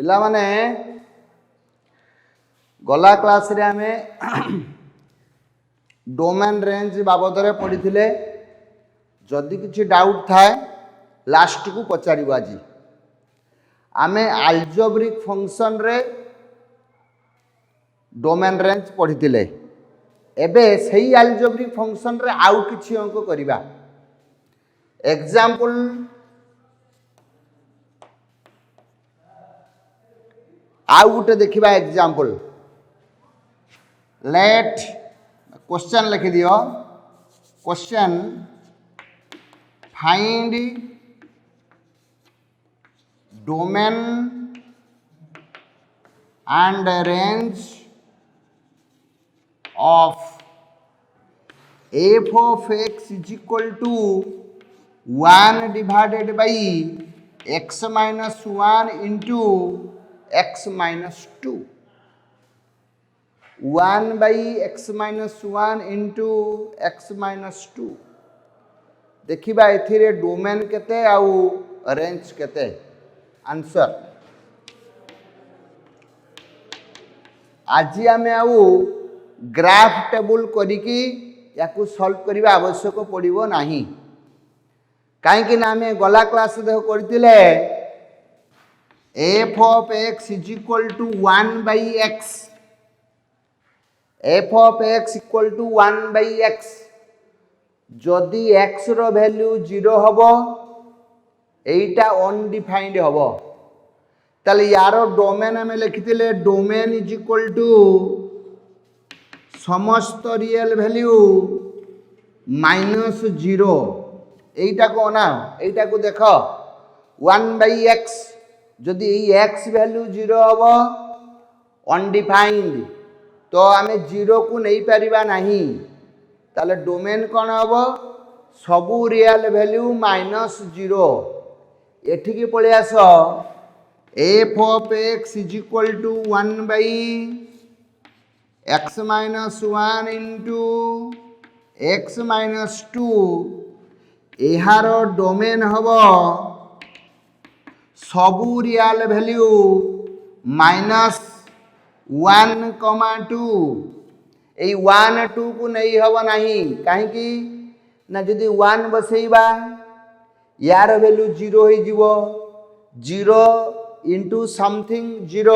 पिला माने गला क्लास रे आमे डोमेन रेंज बाबद रे पढ़ी थिले। जदि किछि डाउट थाए लास्ट को पचारिबो। आज आमे अल्जेब्रिक फंक्शन रे डोमेन रेंज पढ़ी थिले। एबे सही अल्जेब्रिक फंक्शन रे आउ किछि अंक करिबा। एग्जांपल आउ गुटे देखिबा। एग्जांपल लेट क्वेश्चन लिखि दियो। Question find domain and range of f of x is equal to 1 divided by x minus 1 into x minus 2. 1 by x minus 1 into x minus 2. देखिबा एथिरे डोमेन केते आउ रेंज केते। Answer आज आमे आउ ग्राफ टेबुल करिकी याकू सॉल्व करबा आवश्यक पड़िबो नाही। काहे कि ना हमें गला क्लास देखो करथिले f of x is equal to 1 by x। f of x equal to 1 by x। जदि x रो वैल्यू 0 हबो एटा अनडिफाइंड हबो। तले यारो डोमेन हमें लिखिथिले डोमेन इज इक्वल टू समस्त रियल वैल्यू माइनस 0। एटा को ना एटा को देख 1 बाई एक्स। जदि एक्स वैल्यू 0 हबो अनडिफाइंड तो आमे 0 को नहीं परिबा नहीं। ताले डोमेन कोन हबो सबु रियल वैल्यू माइनस 0। एठी की पळे आसो f of x is equal to 1 by x minus 1 into x minus 2। एहार domain हबो सबु रियल वैल्यू माइनस 1, 2। ए 1 2 को नहीं हबो नहीं। काहे कि ना जदि 1 बसैबा यार वैल्यू 0 हो जिवो। 0 into something 0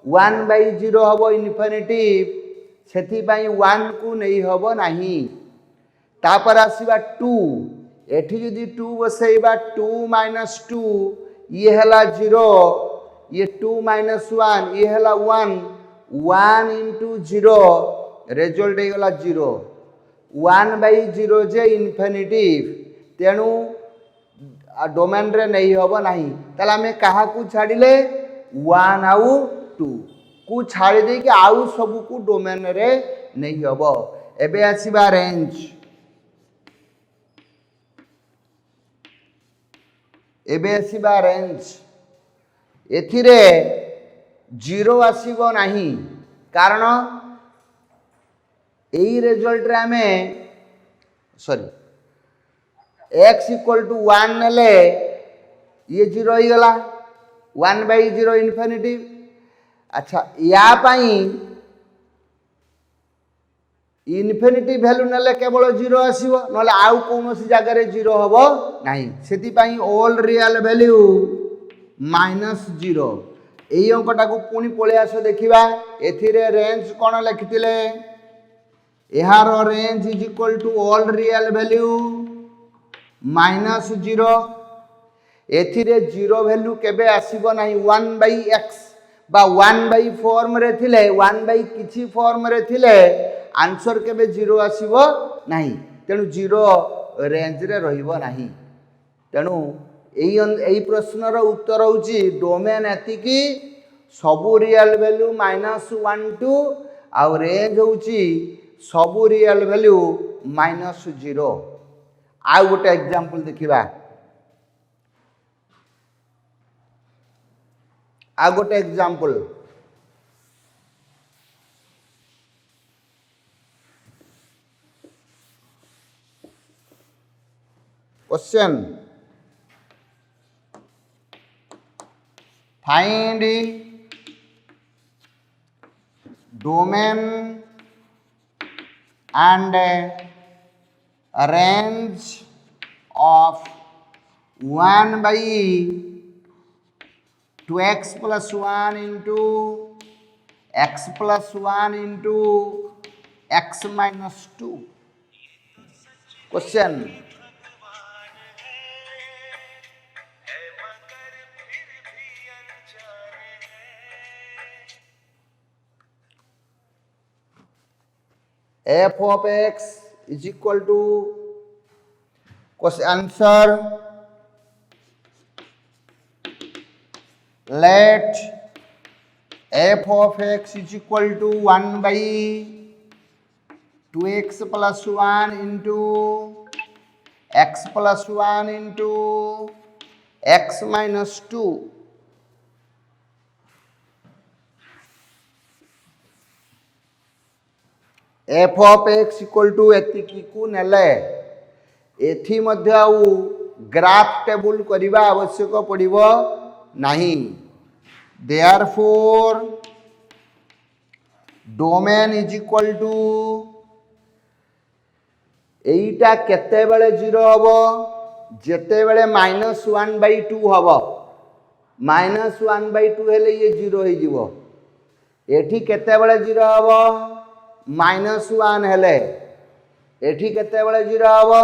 1 by 0 हबो इन्फिनिटिव। सेथि पई 1 को नहीं हबो नहीं। तापर आसीबा 2। एठी जदि 2 बसैबा 2 minus 2 ये हला 0। ये 2 minus 1 ये हला 1। 1 into 0 रिजल्ट हे गला 0। 1 by 0 जे इन्फिनिटिव। तेनु डोमेन रे नहीं हबो नहीं। ताला में कहा को छाडिले 1 आउ 2 को छाडी दे कि आउ सब को डोमेन रे नहीं हबो। एबे आसीबा रेंज। एबे आसीबा रेंज। एथिरे 0 आसीबो नाही। कारण एई रिजल्ट रे हमें सॉरी x equal to 1 नेले ये 0 ही गला 1 by 0 इन्फिनिटिव। अच्छा या पाई इन्फिनिटिव वैल्यू नेले केवल 0 आसीबो नले आउ कोनोसी जगह रे 0 हबो नाही। सेति पाई ऑल रियल वैल्यू माइनस 0। एई अंकटा को पुनी पळे आसो देखिबा। एथिरे रेंज कोन लिखितिले एहार range is equal to all real value minus 0। एथिरे 0 वैल्यू केबे आसीबो नाही। 1 बाई x बा 1 बाई फॉर्म रे थिले 1 बाई किछि फॉर्म रे थिले आंसर केबे 0 आसीबो नाही। तेनु 0 रेंज रे रहिबो नाही। तेनु एई प्रश्न रो उत्तर होची डोमेन एतिकी सबु रियल वैल्यू माइनस 1 2 आ रेंज होची सबु रियल वैल्यू माइनस 0। आउ गोटे एग्जांपल देखिबा। आ गोटे example question find domain and range of 1 by 2x plus 1 into x plus 1 into x minus 2. Question. F of x is equal to, question answer, let f of x is equal to 1 by 2x plus 1 into x plus 1 into x minus 2. f of x equal to एतिकी को नेले एथि मध्य आउ graph table करिबा आवश्यक पड़िबो नाही. Therefore domain is equal to, एटा केते बेले 0 हबो जेते बेले -1/2 हबो. -1/2 हेले ये 0 हे जीवो. एठी केते बेले 0 हबो -1 हेले. एठी केते बेले 0 हबो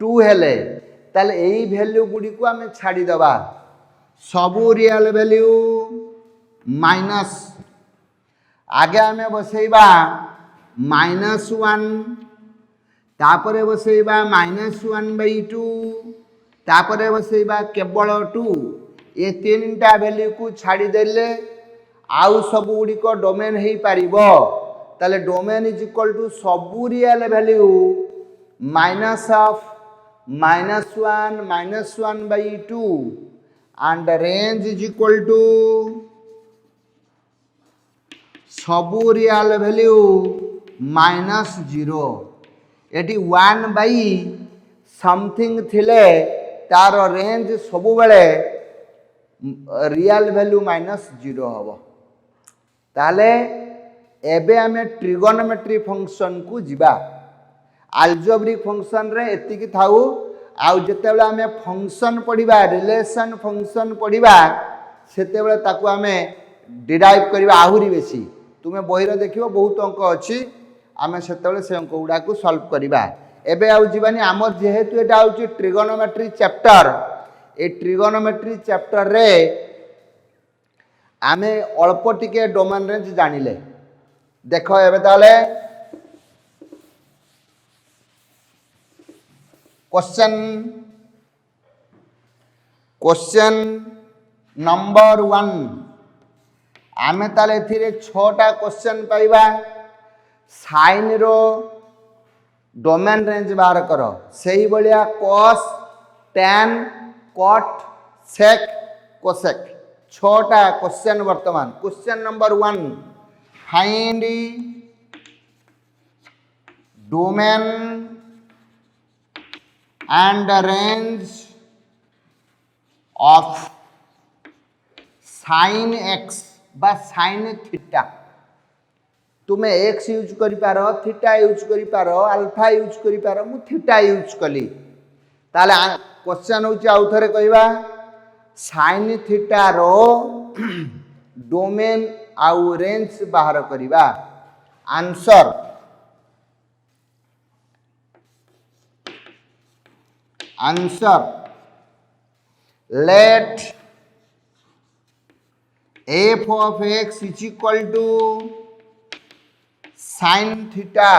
2 हेले. ताले एई वैल्यू गुडी को हमें छाडी दबा. सबु रियल वैल्यू माइनस आगे हमें बसैबा -1, तापरे बसैबा -1/2, तापरे बसैबा केवल 2. ये तीनटा वैल्यू को छाड़ी देले आउ सब गुडी को डोमेन हेई पारिबो. ताले डोमेन इज इक्वल टू सबु real value minus of -1 -1/2 and range is equal to सबु real value -0. Eighty 1 by something थिले तार रेंज सबु बेले रियल वैल्यू -0 हबो. ताले एबे हमें ट्रिगोनोमेट्री फंक्शन को जिबा. अल्जेब्रिक फंक्शन रे एतिकी थाउ. आउ जेतेबेले हमें फंक्शन पढ़िबा रिलेशन फंक्शन पढ़िबा सेतेबेले ताकू हमें डिराइव करबा आहुरी बेसी. तुमे बहिर देखिबो बहुत अंक अछि. आमे सेतेबेले से अंक गुडा को सॉल्व करबा. एबे आउ जीवानी हमर जेहेतु एटा होची ट्रिगोनोमेट्री चैप्टर. ए ट्रिगोनोमेट्री चैप्टर रे आमे अल्प टिके डोमेन रेंज जानिले. देखो एबे ताले क्वेश्चन नंबर 1 आमे ताले थिरे 6टा क्वेश्चन पाइबा. साइन रो डोमेन रेंज बाहर करो. सही बलिया cos tan cot sec cosec 6टा क्वेश्चन वर्तमान. Question number 1 find domain and range of sin x बा sin थीटा. तुमे x यूज करि पारो, थीटा यूज करि पारो, अल्फा यूज करि पारो. मु थीटा यूज कली. ताले क्वेश्चन होची आउ थरे कहबा sin थीटा रो डोमेन आउ रेंज बाहर करिबा. Answer let f of x is equal to sin theta.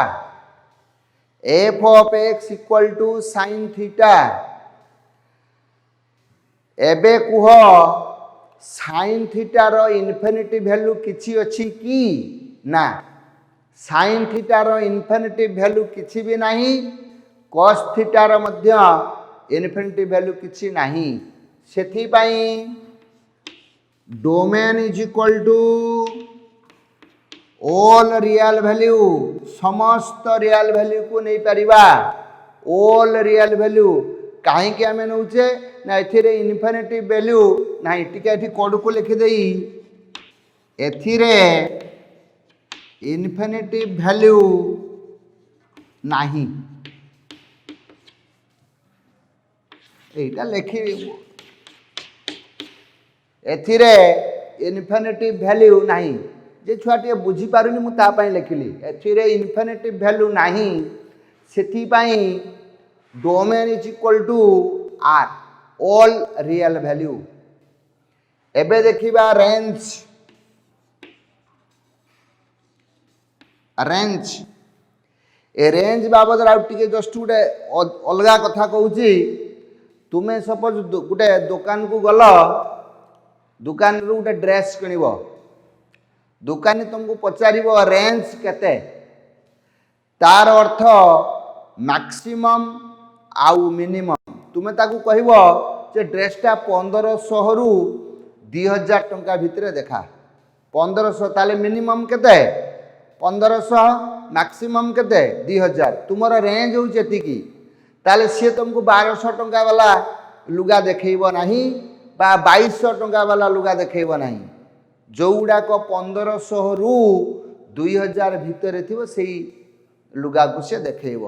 f of x equal to sin theta. एबे कुह sin theta रो इन्फिनिटी वैल्यू किछि अछि कि ना. sin theta रो इन्फिनिटी वैल्यू किछि भी नाही. cos theta रो मध्य इन्फिनिटी वैल्यू किछि नाही. सेथि पई domain is equal to all real value. समस्त रियल वैल्यू को नहीं परिबा. ऑल रियल वैल्यू कहीं आम नौचे ना ए इनफिनिटिव वैल्यू ना टी कोड को लिखिदे एथिरे इनफिनिटिव वैल्यू नहीं एटा लिखि एथिरे इनफिनिटिव वैल्यू नहीं जे छुआटे बुझी पारुनी मु ता पई लिखिली एथिरे इनफिनिटिव वैल्यू नहीं सेथि पई domain is equal to R all real value. एबे देखिबा रेंज रेंज ए रेंज बाबद टे जस्ट गोटे अलग कथा कहूँ तुम्हें सपोज गोटे दुकान को गल दुकान रू गोटे ड्रेस किणव दुकानी तुमको पचार रेंज केते तार अर्थ मैक्सिमम आउ मिनिमम तुम्हें ताकू कहब जे ड्रेसटा 1500 रु 2000 टंका भितर देखा 1500 ताले मिनिमम केते 1500 मैक्सिमम केते 2000 तुमर रेंज हो जेतिकी ताले सी तुमको 1200 टंका वाला लुगा देखब नहीं बा 2200 टंका वाला लुगा देखब नहीं जो गुड़ाक 1500 रु 2000 भितर थी से लुगा को सी देखब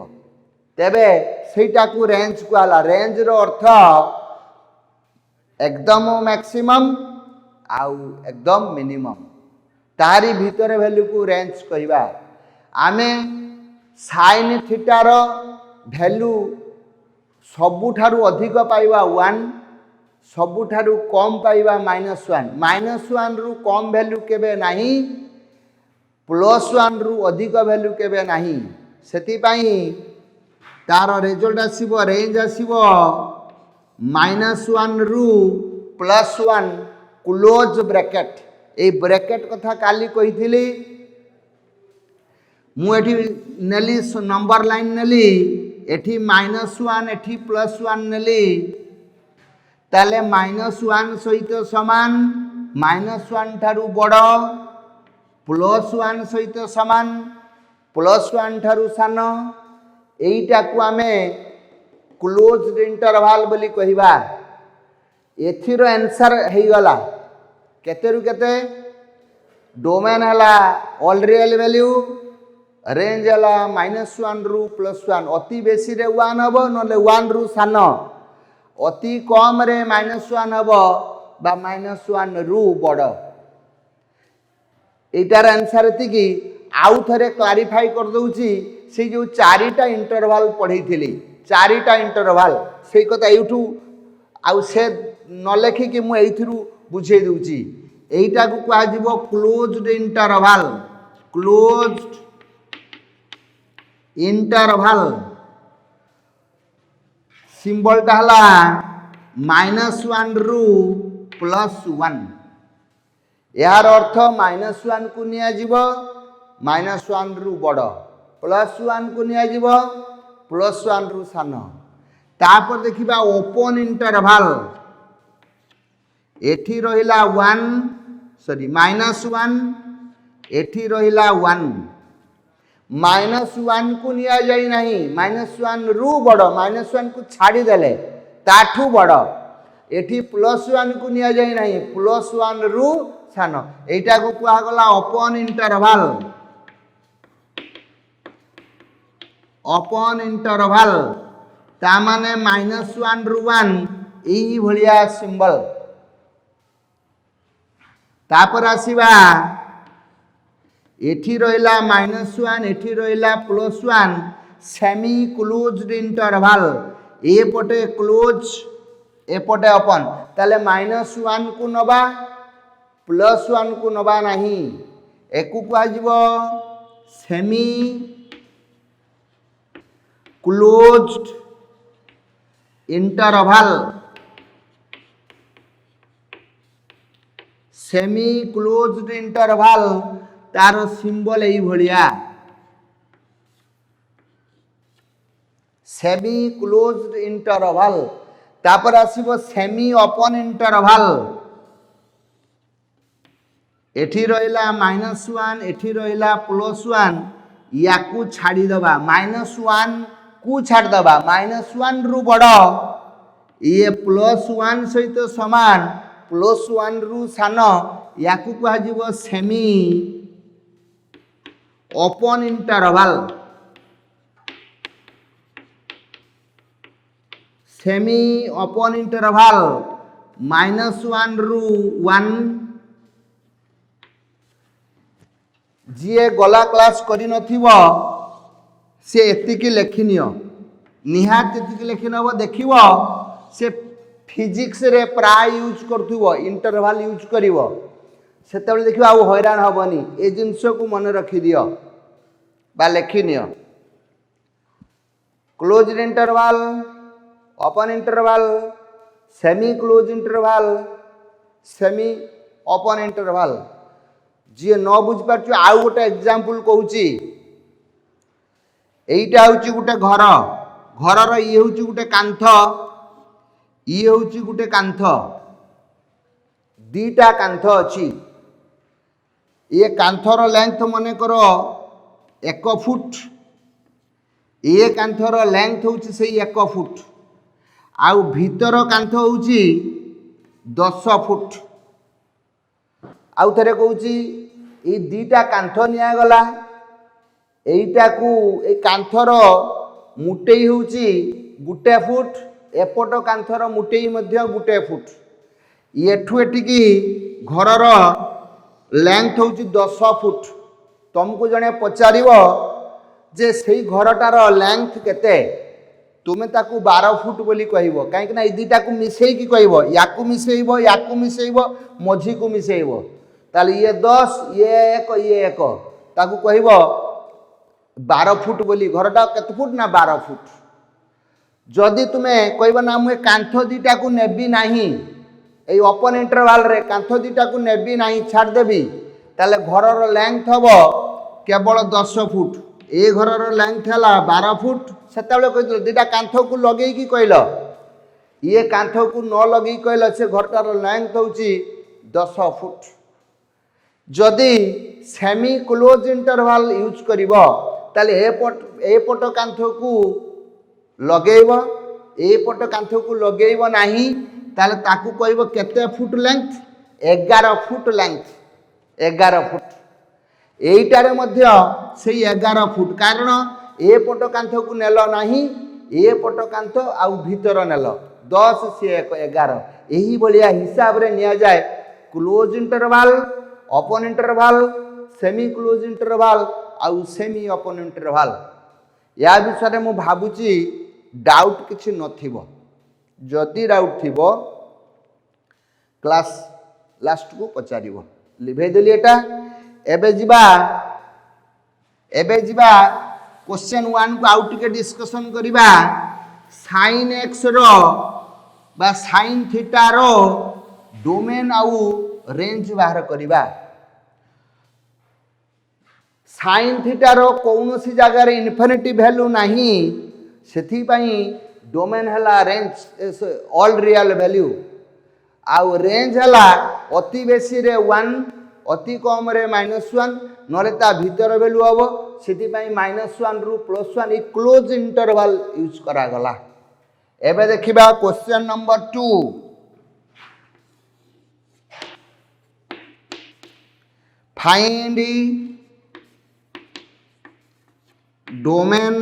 तेबे सेटा को रेंज कहला रेंज रो अर्थ एकदम मैक्सिमम आउ एकदम मिनिमम तारी भितर वैल्यू को रेंज कहवा आमे साइन थीटार वैल्यू सबुठारु अधिक पाइबा 1 सबुठारु कम पाइबा -1 रु कम वैल्यू केबे नहीं +1 रु अधिक वैल्यू केबे नहीं सेति पई तार रिजल्ट आसीबो रेंज आसीबो -1 रु +1 क्लोज ब्रैकेट ए ब्रैकेट कथा काली कही मुझे नेली नंबर लाइन नेली एठी -1 एठी +1 नेली ताले -1 सहित समान -1 ठारू बड़ +1 सहित समान +1 ठारू सान एईटा को आमे क्लोज्ड इंटरवल बोली कहिबा एथिर आंसर हे गला केते रु केते डोमेन हला ऑल रियल वैल्यू रेंज हला -1 रु +1 अति बेसी रे 1 हबो नले 1 रु सान अति कम रे -1 हबो बा -1 रु बड़ एटार आंसर एति कि आउ थरे क्लारिफाई कर दउची से जो चारिटा इंटरवल पढ़ी थिली चारिटा इंटरवल से कथा यूट्यू आउ से न लेखि कि मु एइथिरु बुझे दउची एइटा को कहा जिवो closed interval closed interval symbol टा हला -1 रु +1 यार अर्थ -1 को निया जिवो -1 रु बड़ +1 को निया जिवो +1 रु सान तापर देखिबा ओपन इंटरवल एठी रहिला 1 सॉरी -1 एठी रहिला 1 -1 को निया जाई नहीं -1 रु बड़ -1 को छाड़ी देले ताठू बड़ एठी +1 को निया जाई नहीं +1 रु सान एटा को कुआ गला ओपन इंटरवल ता माने -1 रु 1 एही भलिया सिंबल तापर आसीबा एठी रहिला -1 एठी रहिला +1 सेमी क्लोज्ड इंटरवल ए पटे क्लोज ए पटे ओपन ताले -1 को नबा +1 को नबा नहीं एकु कहा जिवो semi closed interval semi closed interval तार सिंबल एई भलिया सेमी क्लोज्ड इंटरवल तापर आसीबो सेमी ओपन इंटरवल एठी रहिला -1 एठी रहिला +1 याकू छाड़ी दबा -1 को छाड़ दबा -1 रु बड़ ये +1 सहित समान +1 रु सान या कह semi open interval semi open interval -1 रु 1 जी गला क्लास करी नथिबो से एतिकी लेखिनियो निहात एतिकी लेखिनबो देखिबो से फिजिक्स रे प्राय यूज करथुबो इंटरवल यूज करिवो सेतबे देखिबो आ हैरान हबनी ए जिंस को मन रखि दियो बा लेखिनियो closed interval open interval semi close interval semi open interval जी न बुझ पारछु आउ गोटे एग्जांपल कहूची एइटा होची गोटे घर घरर ये होची गोटे कांथ ये होची गोटे कांथ दीटा कांथ अछि ये कांथर लेंथ मने करो 1 फुट ये कांथर लेंथ होची से 1 फुट आउ भीतर कांथ होची 10 फुट आउ थरे कहूची ये दीटा कांथ निया गला एइटा को ए कांथर मुटेई होची 1 फुट एपट कांथर मुटेई मध्य 1 फुट एठू एटिकी घरर लेंथ होची 10 फुट तुमको जने पचारिबो जे सेई घरटार लेंथ केते तुमे ताकू 12 फुट बोली कहइबो काहे कि ना ए दीटा को मिसेई की कहइबो याकू मिसेइबो मझी को मिसेइबो ताले ये 10 ये 1 ताकू कहइबो 12 फुट बोली घरटा केते फुट ना 12 फुट जदि तुमे कहइबो ना मु कांथ दीटा को नेबी नाही ए ओपन इंटरवल रे कांथ दीटा को नेबी नाही छाड़ देबी ताले घरर लेंथ हबो केवल 10 फुट ए घरर लेंथ हला 12 फुट सेतबेले कहितलो दीटा कांथ को लगेई की कहलो ये कांथ को न लगेई कहलो से घरटार लेंथ होची 10 फुट जदि सेमी क्लोज इंटरवल यूज करिवो ताले ए पट कांथ को लगेइबो ए पट कांथ को लगेइबो नाही ताले ताकू कहइबो केते foot length 11 foot length 11 foot एइटारे मध्य सेई 11 फुट कारण ए पट कांथ को नेलो नाही ए पट कांथ आउ भीतर नेलो 10 से 11 एही बलिया हिसाब रे निया जाय close interval open interval semi close interval आउ सेमी ओपन इंटरवल या विषय मु भाबुची डाउट किछि नथिबो जदि डाउट थिबो क्लास लास्ट को पचारिबो लिभे देली एटा एबे जिबा क्वेश्चन 1 को आउट के डिस्कशन करिबा sin x रो बा sin थीटा रो डोमेन आउ रेंज बाहर करिबा sin थीटा रो कोनोसी जगह रे इन्फिनिटी वैल्यू नाही सेथि पई डोमेन हला रेंज ऑल रियल वैल्यू आउ रेंज हला अति बेसी रे 1 अति कम रे -1 नले ता भीतर वैल्यू हबो सेथि पई -1 रु +1 ई क्लोज इंटरवल यूज करा गला एबे देखिबा question number 2 find domain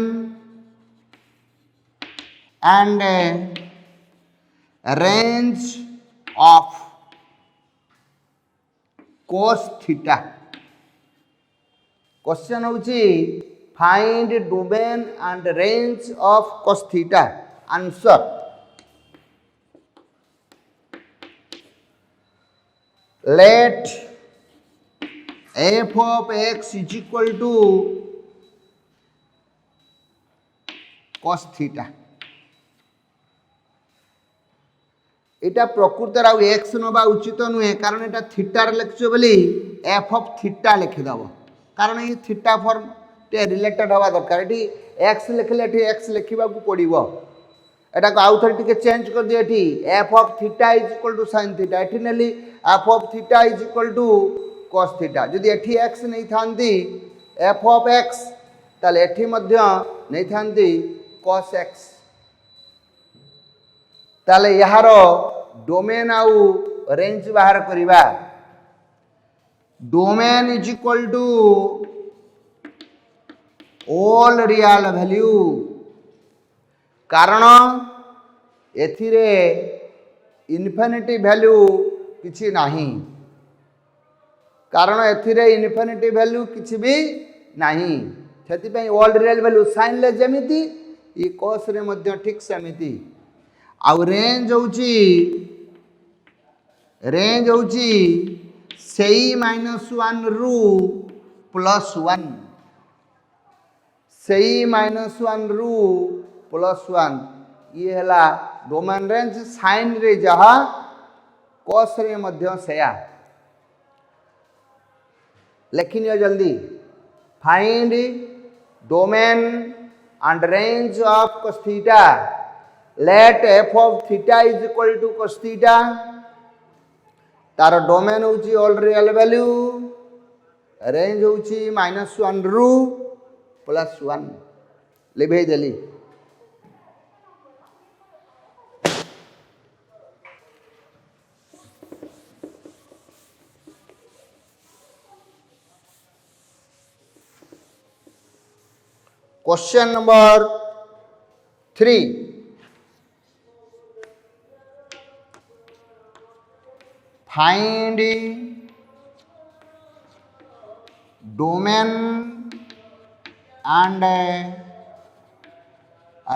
and range of cos theta question होची find domain and range of cos theta answer let f of x is equal to cos theta एटा प्रकृतर आउ x नबा उचित नुहे कारण एटा थीटा रे लिखछो बोली f of theta लिखि दबो कारण ये थीटा फॉर्म टे रिलेटेड हवा दरकार एठी x लिखले एठी x लिखिबा को पड़िबो एटा को आउ थरी टिके चेंज कर दे एठी f of theta is equal to sin theta एठी नेली f of theta is equal to cos theta जदि एठी x नहीं थांती f of x ताले एठी मध्य नहीं थांती cos x ताले यार डोमेन आउ रेंज बाहर करिबा domain is equal to all real value कारण एथिरे इन्फिनिटी वैल्यू किछि नाही कारण एथिरे इन्फिनिटी वैल्यू किछि भी नाही सेति पई ऑल रियल वैल्यू साइन ले जेमिति ई कोस रे मध्य ठीक सेमिति आउ रेंज होची सेई -1 रु +1 सेई -1 रु +1 ये हला डोमेन रेंज साइन रे जहा कोस रे मध्य सेया लिखिनियो जल्दी find domain and range of cos theta let f of theta is equal to cos theta तार डोमेन होची ऑल रियल वैल्यू रेंज होची -1 रु +1 लिभे देली question number 3 find domain and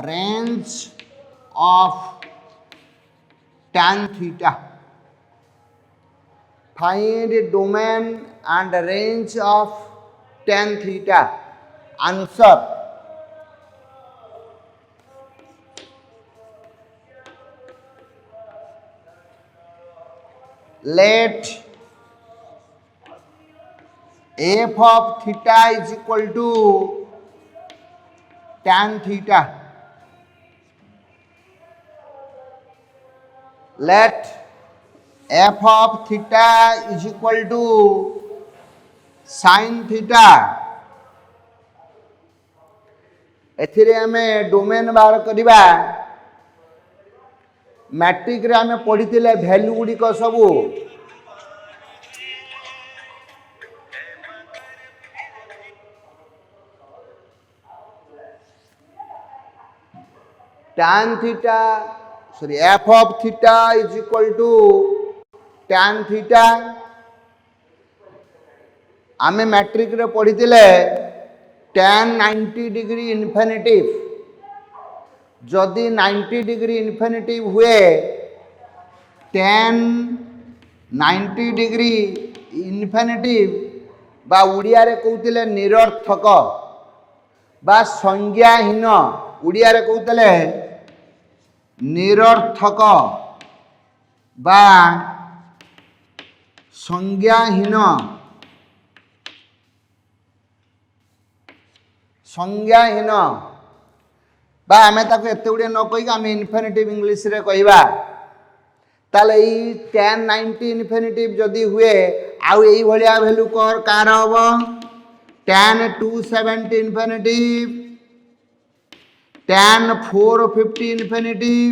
range of tan theta find domain and range of tan theta answer let f of theta is equal to tan theta let f of theta is equal to sin theta एथिरे हमें domain बाहर करिबा matric रे हमें पढ़िथिले value गुडी को सबु tan theta sorry f of theta is equal to tan theta आमे matric रे पढ़िथिले tan 90 डिग्री इन्फिनिटिव जदि 90 डिग्री इन्फिनिटिव हुए tan 90 डिग्री इन्फिनिटिव बा उड़िया रे कहउतिले निरर्थक बा संज्ञाहीन उड़िया रे कहउतिले निरर्थक बा संज्ञाहीन संज्ञाहीन बा आमे ताको एते गुडे न कहि आमे इन्फिनिटिव इंग्लिश रे कहिबा ताले ई tan 90 इन्फिनिटिव जदी हुए आउ एई भलिया वैल्यू कर कार हबो tan 270 infinitive tan 450 infinitive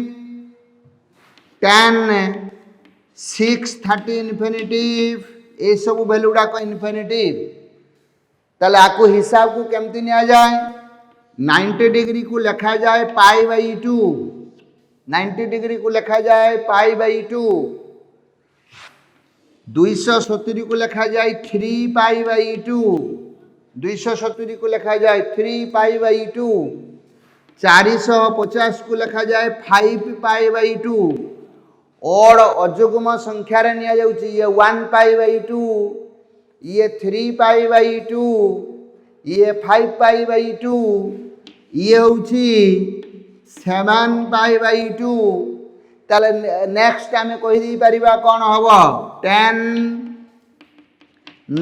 tan 630 infinitive ए सब वैल्यू डा को इन्फिनिटिव ताले आको हिसाब को केमती निया जाए 90 डिग्री को लिखा जाए π/2 90 डिग्री को लिखा जाए π/2 270 को लिखा जाए 3π/2 270 को लिखा जाए 3π/2 450 को लिखा जाए 5π/2 और अजुग्म संख्या रे निया जाउची ये 1π/2 ये 3π/2 ये 5π/2 ये होची 7π/2 ताले नेक्स्ट आमे कहि दी परिबा कोन हबो 10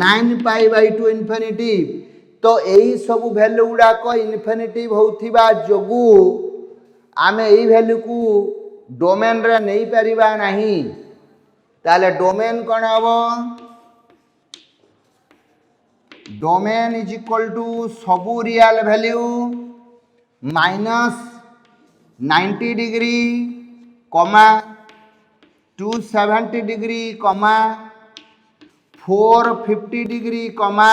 9π/2 इन्फिनिटिव तो एही सब वैल्यू गुडा को इन्फिनिटिव होथिबा जोगु आमे एही वैल्यू को डोमेन रे नहीं परिबा नाही ताले डोमेन कोन हबो डोमेन इज इक्वल टू सबु रियल वैल्यू -90 डिग्री कमा 270 डिग्री कमा 450 डिग्री कमा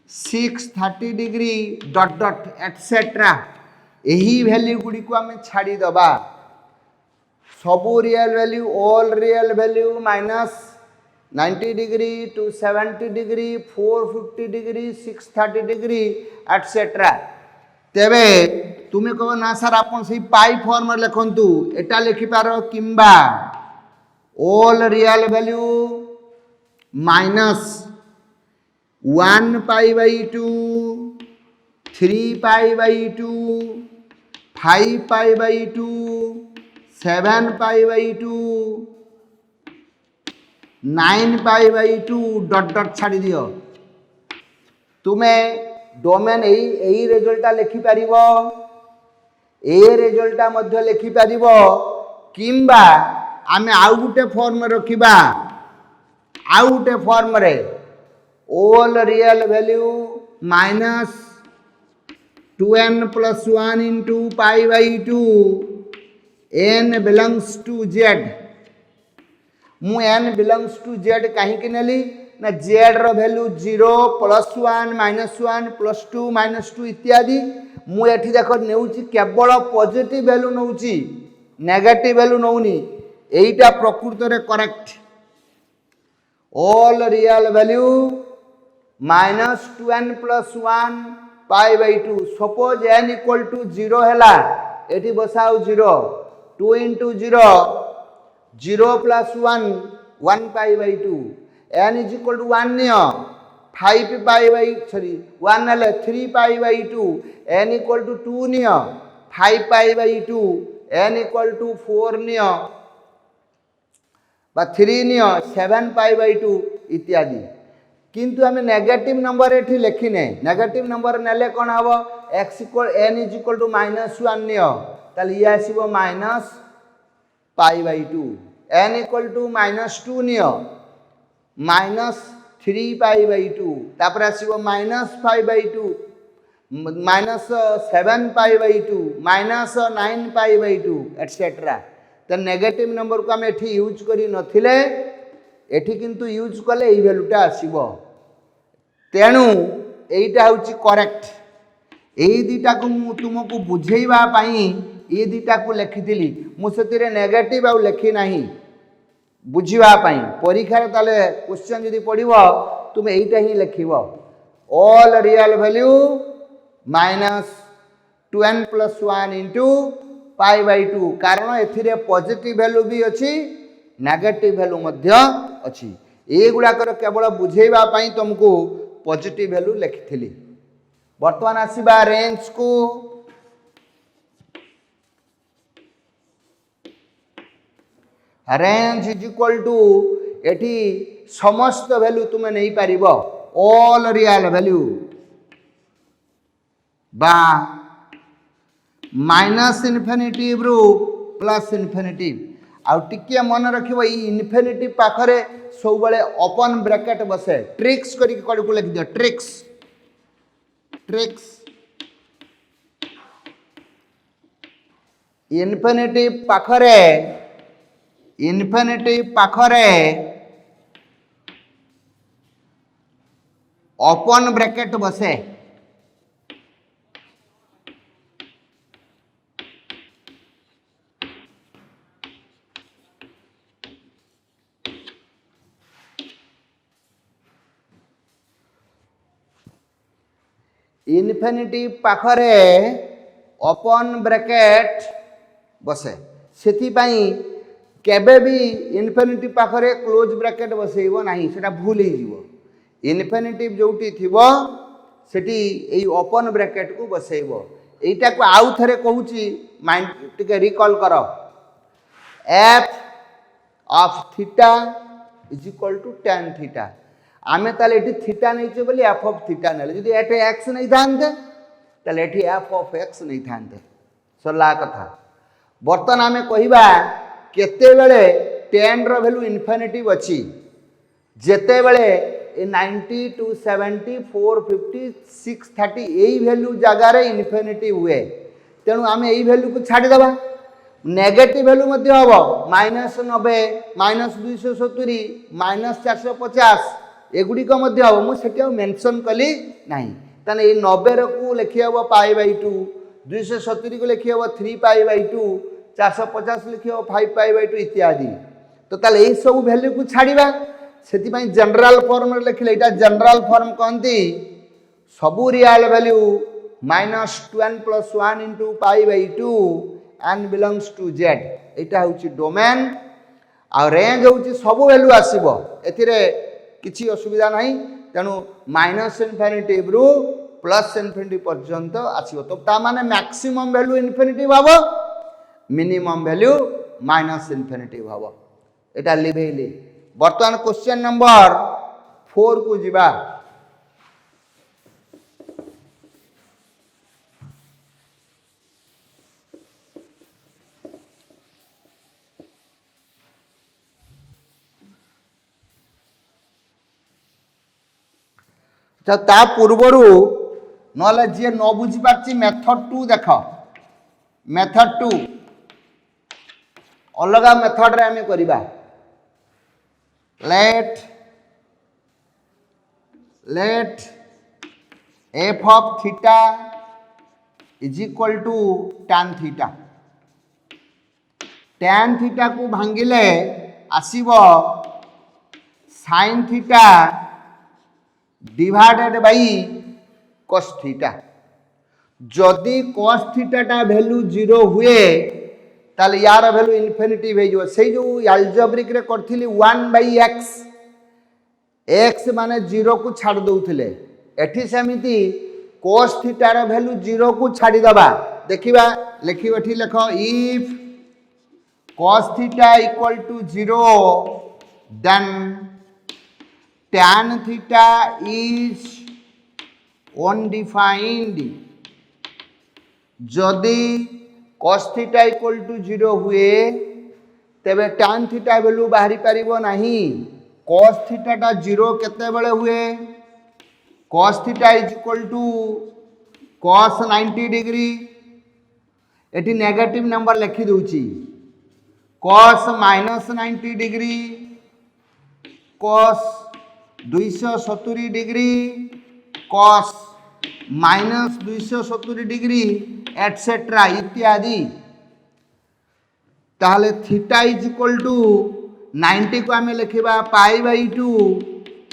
630 डिग्री डट डट एटसेट्रा यही वैल्यू गुड़ी को आम छाड़ी दबा सबू real value all real value minus 90 degree 270 degree 450 degree 630 degree etcetera तेबे तुम्हें कह ना सर आप पाई फॉर्म लिखु एटा लिखिपार किंबा all real value minus 1 pi by 2 3 pi by 2 5 pi by 2 7 pi by 2 9 pi by 2 dot dot छाड़ी दियो तुम्हें डोमेन यही रेजल्टा लिखिपार ए रेजल्टा मध्य लिखिपार किंबा आमे आउ गुटे फॉर्म रखिबा आउ गुटे फॉर्म रे all real value minus 2n plus 1 into pi by 2 n belongs to z मु n belongs to z कहीं नेली ना z रो value 0 plus 1 minus 1 plus 2 minus 2 इत्यादि मु एठी देखो नेउची केवल पॉजिटिव वैल्यू नउची नेगेटिव वैल्यू नउनी एईटा प्रकृत रे correct all real value minus 2n plus 1 pi by 2 suppose n equal to 0 हैला एठी बसाउ 0 2 into 0 0 plus 1 1 pi by 2 n is equal to 1 नियो 5 पाई बाई सॉरी 1 हैले 3 pi by 2 n equal to 2 neo 5 pi by 2 n equal to 4 neo बा 3 neo 7 pi by 2 इत्यादि किंतु आम negative number एठी लिखिने नेगेटिव नंबर नेले कौन हम x equal n is equal to -1 नियो ताले ये आसीबो minus pi by 2 n equal to -2 नियो -3 पाई बाई 2 तापर आसीबो -5 by 2 -7 pi by 2 -9 pi by 2 etcetera तो नेगेटिव नंबर को आम एठी यूज करी नथिले एठी किंतु यूज कले एई वैल्यूटा आसीबो तेणु एईटा होची करेक्ट एई दीटा को मु तुमको बुझेइबा पई ए दीटा को लिखिथिली मु सेतिरे नेगेटिव आउ लिखि नाही बुझिबा पई परीक्षा रे ताले क्वेश्चन जदी पढिबो तुम एईटा ही लिखिबो all real value minus 2n plus 1 into pi by 2 कारण एथिरे पॉजिटिव वैल्यू भी अछि नेगेटिव वैल्यू मध्य अछि ए गुडाकर केवल बुझेइबा पई तुमको पॉजिटिव वैल्यू लिखिथिली वर्तमान आसीबा रेंज को रेंज इज इक्वल टू एठी समस्त वैल्यू तुम नहीं पारिबो ऑल रियल वैल्यू बा माइनस इन्फिनिटिव रु प्लस इन्फिनिटिव आउ टिके मन रखिबो ई इन्फिनिटिव पाखरे सब बळे ओपन ब्रैकेट बसे ट्रिक्स करी कोड को लिख दियो ट्रिक्स ट्रिक्स इन्फिनिटिव पाखरे ओपन ब्रैकेट बसे इन्फिनिटिव पाखरे ओपन ब्रैकेट बसे सेति पई केबे भी इन्फिनिटिव पाखरे क्लोज ब्रैकेट बसेइबो नाही सेटा भूल ही जीवो इन्फिनिटिव जोटी थिबो सेठी एई ओपन ब्रैकेट को बसेइबो एटा को आउ थरे कहूची माइंड टिके रिकॉल करो f of theta is equal to tan theta आमे ताले एठी थीटा नहीं छे बोली f of theta नेले जदी एटे x नहीं थानते ताले एठी f of x नहीं थानते सला कथा बर्तन आमे कहिबा केते बेले tan रो वैल्यू इन्फिनिटिव अछि जेते बेले 90 270 450 630 एई वैल्यू जगह रे इन्फिनिटिव हुए तेनु आमे एई वैल्यू को छाडी दबा नेगेटिव वैल्यू मध्य हम -90 -270 -450 एगुड़िक हम मुझे मेंशन कली नहीं ताने ये 90 को लिखी हम π/2 270 को लिखी हम 3π/2 450 लिखी हम 5π/2 इत्यादि तो ताले ये सब वैल्यू को छाड़िबा से जनरल फॉर्म लिखले एटा जनरल फॉर्म कहती सबू real value -2n + 1 × π/2 n belongs to z एटा होची डोमेन आ रेंज होची सब वैल्यू आसीबो एथिरे किछि असुविधा नाही तेनु -इन्फिनिटी रु +इन्फिनिटी पर्यंत आसीबो तो ता माने मैक्सिमम वैल्यू इन्फिनिटी भाबो मिनिमम वैल्यू -इन्फिनिटी भाबो एटा लिभेली वर्तमान क्वेश्चन नंबर 4 को जिबा ता पूर्वर ना जी न बुझी पार्टी मेथड 2 देख मेथड 2 अलग मेथड रे आमे करिबा late f of theta is equal to tan theta tan theta को भांगिले आसीबो sin theta divided by cos theta जदि cos थीटा टा वैल्यू 0 हुए ताले यार वैल्यू इन्फिनिटी हो जो से जो अल्जेब्रिक रे करथिली 1/x x माने 0 को छाड़ दउथिले एठी समिति cos थीटा रो वैल्यू 0 को छाड़ी दबा देखिबा लिखिबा एठी लेखो if cos theta equal to 0 then tan theta is undefined जदि cos theta equal to 0 हुए तेबे tan theta वैल्यू बाहरी परिबो नहीं cos theta टा 0 केते बेले हुए cos theta is equal to cos 90 degree eighty negative number लिखि दउची cos -90 degree cos 270 degree cos -270 degree etcetera इत्यादि ताहले थीटा इज इक्वल टू 90 को आमे लिखिबा π/2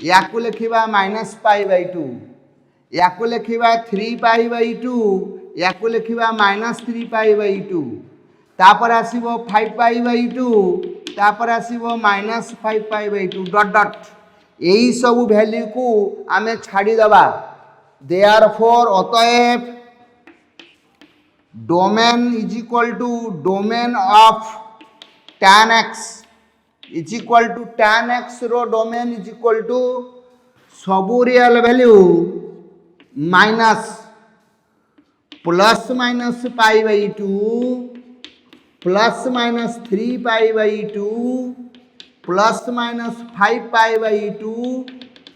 याकु लिखिबा -π/2 याकु लिखिबा 3π/2 याकु लिखिबा -3π/2 तापर आसीबो 5π/2 तापर आसीबो -5π/2 डॉट डॉट यही सब वैल्यू को आमे छाड़ी दबा देयरफॉर अतएव domain is equal to domain of tan x is equal to tan x रो डोमेन इज इक्वल टू सबु रियल वैल्यू माइनस ±π/2 ±3π/2 ±5π/2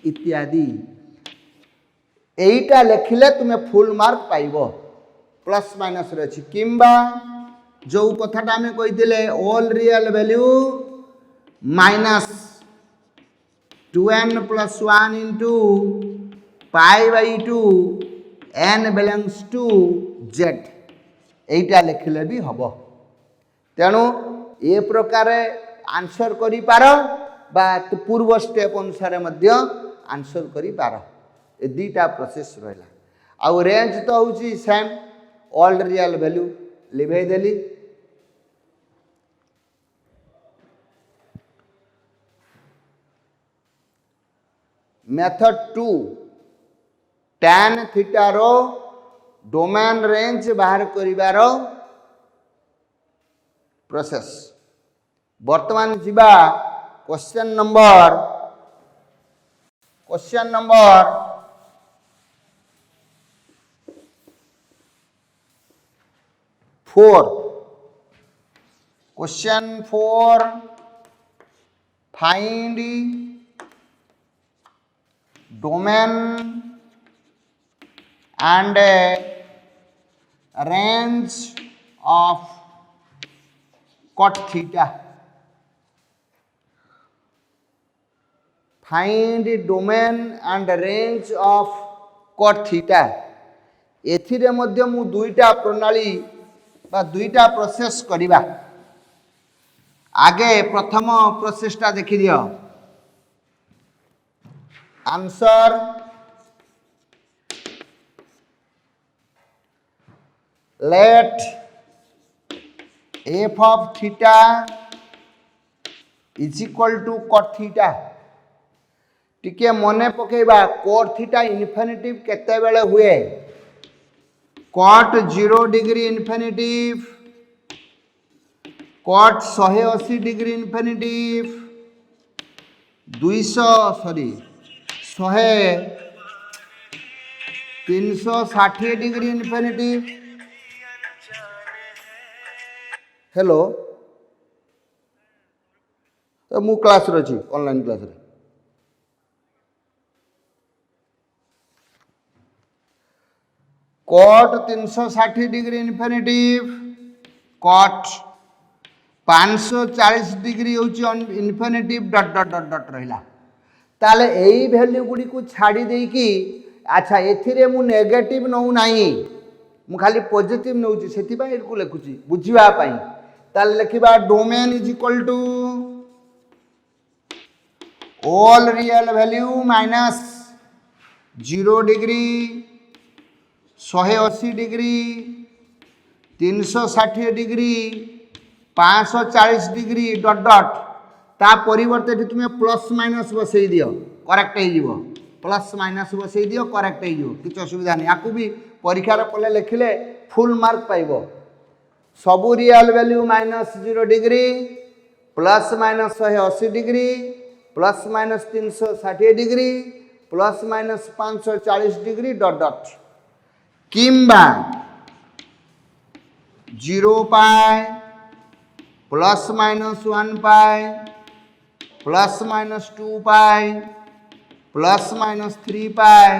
इत्यादि एटा लिखिले तुम्हें फुल मार्क पाइबो प्लस माइनस रे अछि किंबा जो कथाटा हमें कहिदिले all real value minus 2n + 1 × π/2 n belongs to z एटा लिखिले भी हबो तेणु ए प्रकार आंसर करि पारो बा पूर्व स्टेप अनुसार मध्य आंसर करि पारो ए दीटा प्रोसेस रहला आ रेंज तो होची same all real value live देली method 2 tan theta rho domain range बाहर करिवार प्रोसेस वर्तमान जीवा question number 4 question 4 find domain and range of cot theta. Find the domain and range of cot theta. एथिरे मध्य मु दुईटा प्रणाली बा दुईटा प्रोसेस करिबा. आगे प्रथम प्रोसेसटा देखि दियो. Answer let f of theta is equal to cot theta. टिके मने पकेबा cot theta इन्फिनिटिव केते बेले हुए. cot 0 degree infinitive, cot 180 degree infinitive, 360 degree infinitive. Hello तो मु क्लास रे छी, ऑनलाइन क्लास रे. cot 360 degree infinitive, cot 540 degree होची infinitive dot dot dot dot रहिला. ताले एई वैल्यू गुडी को छाडी देई की अच्छा एथिरे मु नेगेटिव नउ नाही, मु खाली पॉजिटिव नउची, सेति बा इरको लेखुची बुझिबा पई. ताले लिखिबा domain is equal to all real value minus 0 degree, 180 degree, 360 degree, 540 degree dot dot. ता परिवर्ते तुम प्लस माइनस बसई दियो, करेक्ट हो. प्लस माइनस बसई दियो, करेक्ट हो, किसी असुविधा नहीं. आपको भी परीक्षार पढ़े लिखिले फुल मार्क पाइब. सबू real value minus 0 degree, plus minus 180 degree, plus minus 360 degree, plus minus 540 degree dot dot. किंबा 0 पाए, प्लस माइनस 1 पाए, प्लस माइनस 2 पाए, प्लस माइनस 3 पाए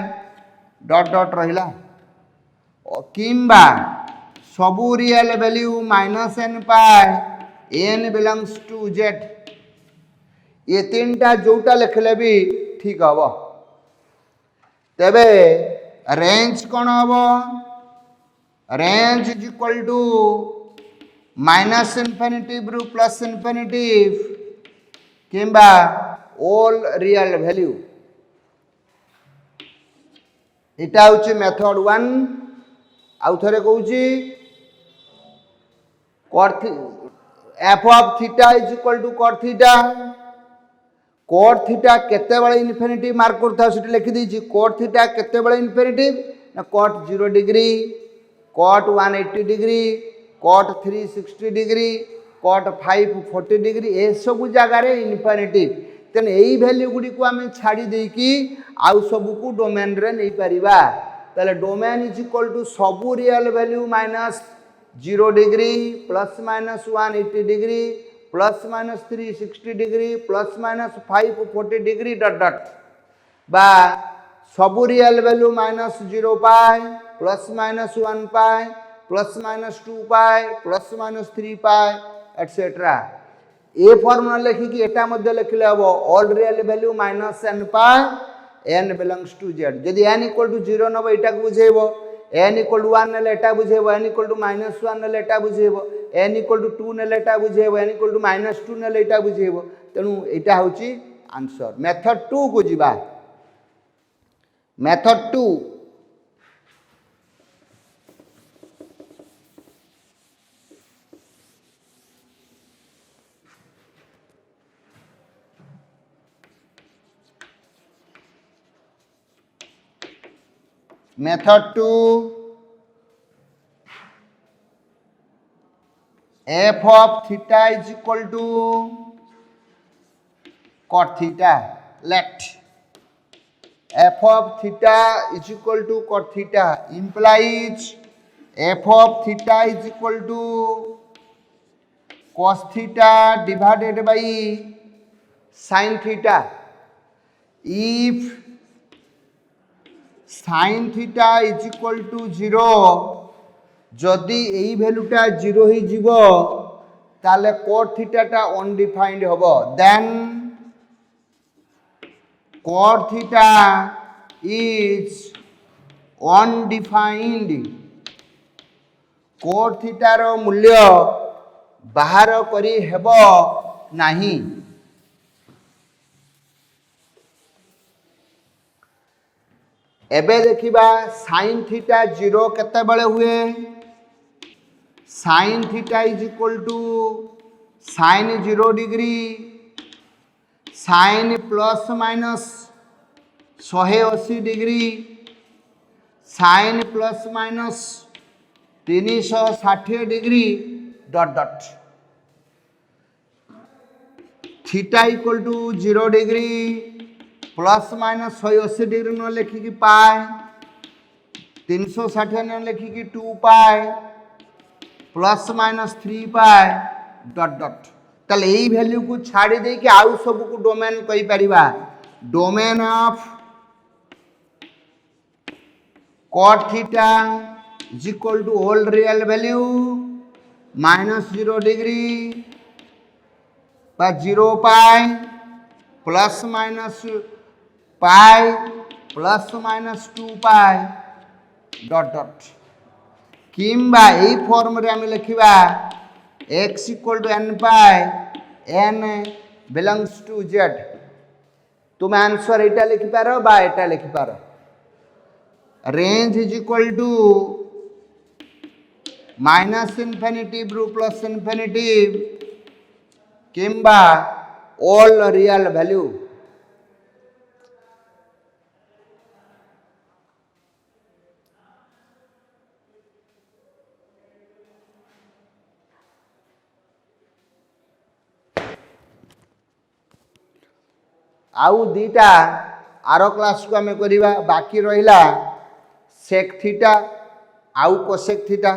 डॉट डॉट रहिला. किंबा सबू रियल वैल्यू माइनस n पाए, n बिलोंग्स टू z. ये तीनटा जोटा लिखले भी ठीक हम. तेबे रेंज कौन हम? Range is equal to minus infinitive रु प्लस इन्फिनिटिव किंबा ऑल रियल वैल्यू. इटा हूँ मेथड 1. आउ थरे कहूची f of theta is equal to cot theta. Cot theta केते बळे इन्फिनिटिव मार्क करथा सेठी लिखि देछि. कॉट थीटा केते बळे इन्फिनिटिव ना cot 0 degree, cot 180 degree, cot 360 degree, cot 540 degree, ए सब जगह रे इन्फिनिटिव. तेन एई वैल्यू गुडी को आमे छाडी देई की आउ सब को डोमेन रे नै परिबा. ताले डोमेन इज इक्वल टू सबू real value minus 0 degree, plus minus 180 degree, plus minus 360 degree, plus minus 540 degree dot dot. बा सबू रियल वैल्यू माइनस 0 पाए, प्लस माइनस 1 पाए, प्लस माइनस 2 पाए, प्लस माइनस 3 पाए एटसेट्रा. ए फॉर्मूला लिखिकी एटा मध्य लिखले हबो all real value minus n पाए, n belongs to z. जदि n इक्वल टू 0 नबो एटा को बुझेबो, n इक्वल टू 1 नेले एटा बुझेबो, n इक्वल टू माइनस 1 नेले एटा बुझेबो, n इक्वल टू 2 नेले एटा बुझेबो, n इक्वल टू माइनस 2 नेले एटा बुझेबो. तेनु एटा होची आंसर. मेथड 2 को जिबा. Method 2 Method 2, f of theta is equal to cot theta. Let f of theta is equal to cot theta implies f of theta is equal to cos theta divided by sin theta. If sin theta is equal to 0, जदि यही भैल्यूटा 0 हो ताले cot theta टा undefined हबो then cot theta is undefined cot theta रो मूल्य बाहर करी हेबो नाही। एबे देखिबा sin थीटा 0 केते बेले हुए sin theta is equal to sin 0 degree sin plus minus 180 degree sin plus minus 360 degree dot dot theta equal to 0 degree plus minus 180 degree न लिखिकी पाए 360 न लिखिकी 2 पाए प्लस माइनस 3 पाए डॉट डॉट ताले एई value को छाड़ी दे कि आउ सब को डोमेन कहि परिबा domain of cot theta is equal to all real value minus 0 degree by 0 pi plus minus pi plus minus 2 pi dot dot किंबा ए फॉर्म रे हम लिखिबा x equal to n pi n belongs to z तुम answer एटा लिखि पारो बा एटा लिखि पारो range is equal to minus infinity ब्रू प्लस इन्फिनिटी किंबा ऑल रियल वैल्यू आउ दीटा आरो क्लास को हमें करिबा बाकी रहिला सेक थीटा आउ कोसेक थीटा